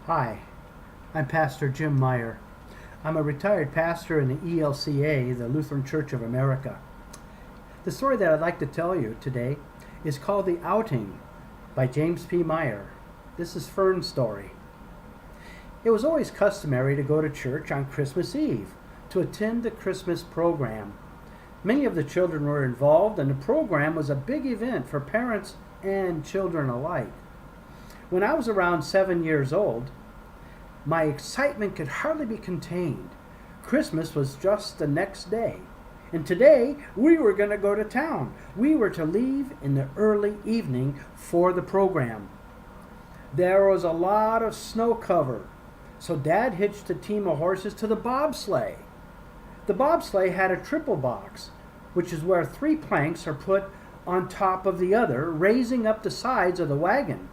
Hi, I'm Pastor Jim Meyer. I'm a retired pastor in the ELCA, the Lutheran Church of America. The story that I'd like to tell you today is called The Outing by James P. Meyer. This is Fern's story. It was always customary to go to church on Christmas Eve to attend the Christmas program. Many of the children were involved, and the program was a big event for parents and children alike. When I was around 7 years old, my excitement could hardly be contained. Christmas was just the next day, and today we were going to go to town. We were to leave in the early evening for the program. There was a lot of snow cover, so Dad hitched a team of horses to the bobsleigh. The bobsleigh had a triple box, which is where 3 planks are put on top of the other, raising up the sides of the wagon.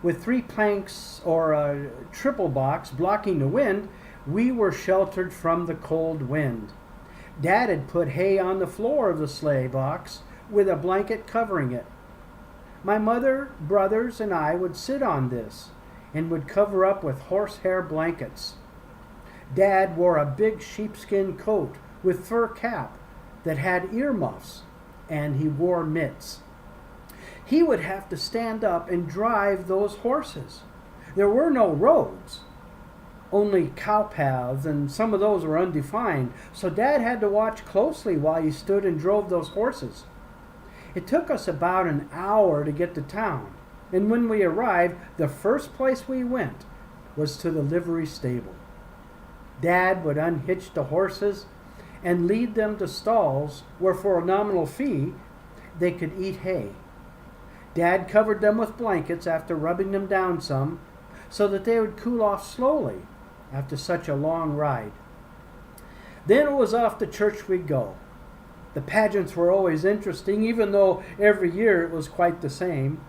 With 3 planks or a triple box blocking the wind, we were sheltered from the cold wind. Dad had put hay on the floor of the sleigh box with a blanket covering it. My mother, brothers, and I would sit on this and would cover up with horsehair blankets. Dad wore a big sheepskin coat with fur cap that had earmuffs, and he wore mitts. He would have to stand up and drive those horses. There were no roads, only cow paths, and some of those were undefined, so Dad had to watch closely while he stood and drove those horses. It took us about an hour to get to town, and when we arrived, the first place we went was to the livery stable. Dad would unhitch the horses and lead them to stalls where for a nominal fee they could eat hay. Dad covered them with blankets after rubbing them down some so that they would cool off slowly after such a long ride. Then it was off to church we'd go. The pageants were always interesting, even though every year it was quite the same.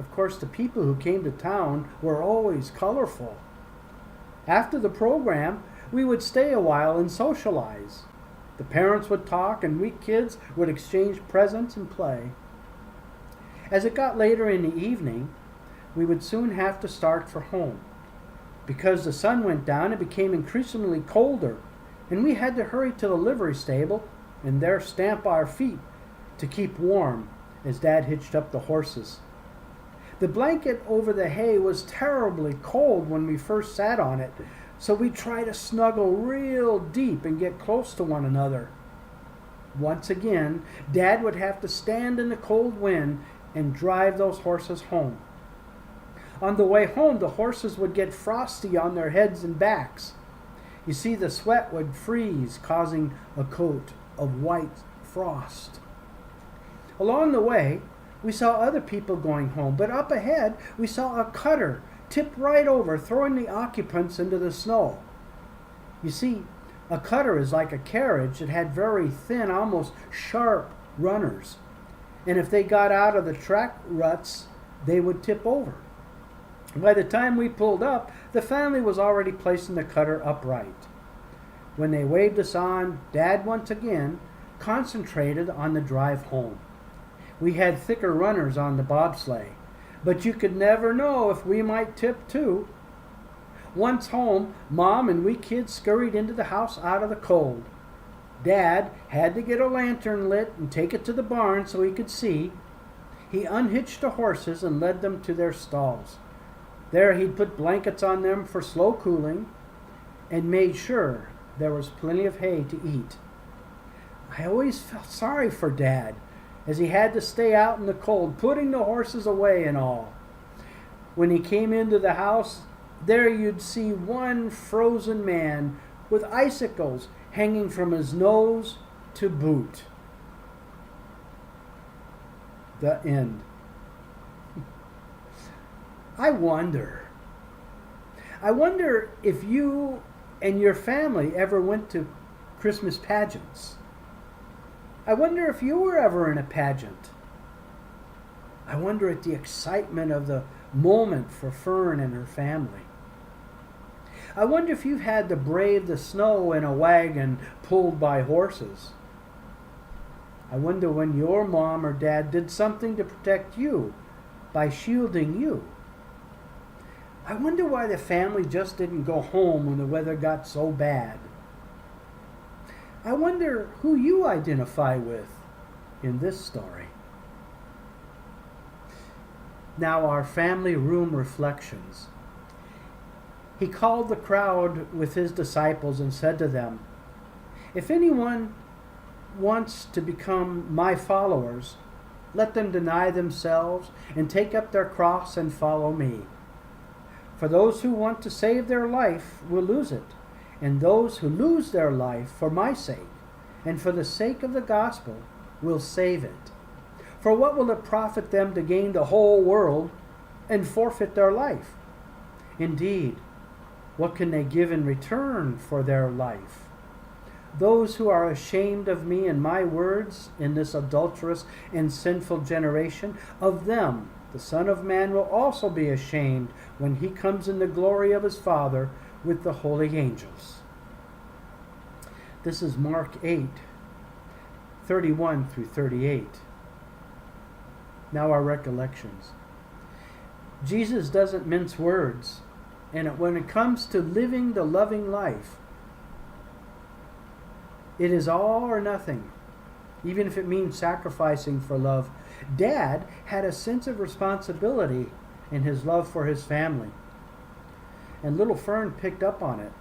Of course, the people who came to town were always colorful. After the program, we would stay a while and socialize. The parents would talk, and we kids would exchange presents and play. As it got later in the evening, we would soon have to start for home. Because the sun went down, it became increasingly colder, and we had to hurry to the livery stable and there stamp our feet to keep warm as Dad hitched up the horses. The blanket over the hay was terribly cold when we first sat on it, so we tried to snuggle real deep and get close to one another. Once again, Dad would have to stand in the cold wind and drive those horses home. On the way home, the horses would get frosty on their heads and backs. You see, the sweat would freeze, causing a coat of white frost. Along the way, we saw other people going home, but up ahead, we saw a cutter tip right over, throwing the occupants into the snow. You see, a cutter is like a carriage that had very thin, almost sharp runners. And if they got out of the track ruts, they would tip over. By the time we pulled up, the family was already placing the cutter upright. When they waved us on, Dad once again concentrated on the drive home. We had thicker runners on the bobsleigh, but you could never know if we might tip too. Once home, Mom and we kids scurried into the house out of the cold. Dad had to get a lantern lit and take it to the barn so he could see. He unhitched the horses and led them to their stalls. There he'd put blankets on them for slow cooling and made sure there was plenty of hay to eat. I always felt sorry for Dad as he had to stay out in the cold, putting the horses away and all. When he came into the house, there you'd see one frozen man with icicles hanging from his nose to boot. The end. I wonder if you and your family ever went to Christmas pageants. I wonder if you were ever in a pageant. I wonder at the excitement of the moment for Fern and her family. I wonder if you've had to brave the snow in a wagon pulled by horses. I wonder when your mom or dad did something to protect you by shielding you. I wonder why the family just didn't go home when the weather got so bad. I wonder who you identify with in this story. Now, our family room reflections. He called the crowd with his disciples and said to them, "If anyone wants to become my followers, let them deny themselves and take up their cross and follow me. For those who want to save their life will lose it, and those who lose their life for my sake and for the sake of the gospel will save it. For what will it profit them to gain the whole world and forfeit their life? Indeed, what can they give in return for their life? Those who are ashamed of me and my words in this adulterous and sinful generation, of them the Son of Man will also be ashamed when he comes in the glory of his Father with the holy angels." This is Mark 8:31 through 38. Now our recollections. Jesus doesn't mince words, and when it comes to living the loving life, it is all or nothing, even if it means sacrificing for love. Dad had a sense of responsibility in his love for his family, and little Fern picked up on it.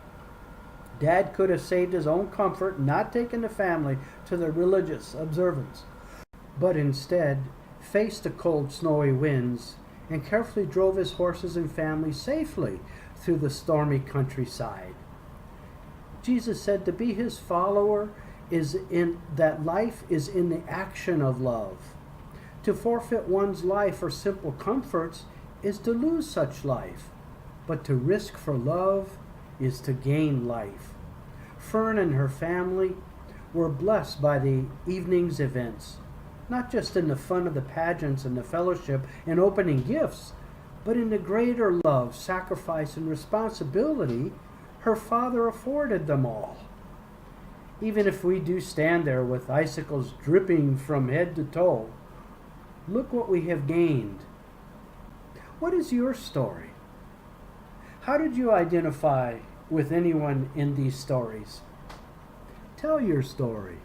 Dad could have saved his own comfort, not taken the family to the religious observance, but instead faced the cold, snowy winds and carefully drove his horses and family safely through the stormy countryside. Jesus said to be his follower is in that life is in the action of love. To forfeit one's life for simple comforts is to lose such life, but to risk for love is to gain life. Fern and her family were blessed by the evening's events, not just in the fun of the pageants and the fellowship and opening gifts, but in the greater love, sacrifice, and responsibility her father afforded them all. Even if we do stand there with icicles dripping from head to toe, look what we have gained. What is your story? How did you identify with anyone in these stories? Tell your story.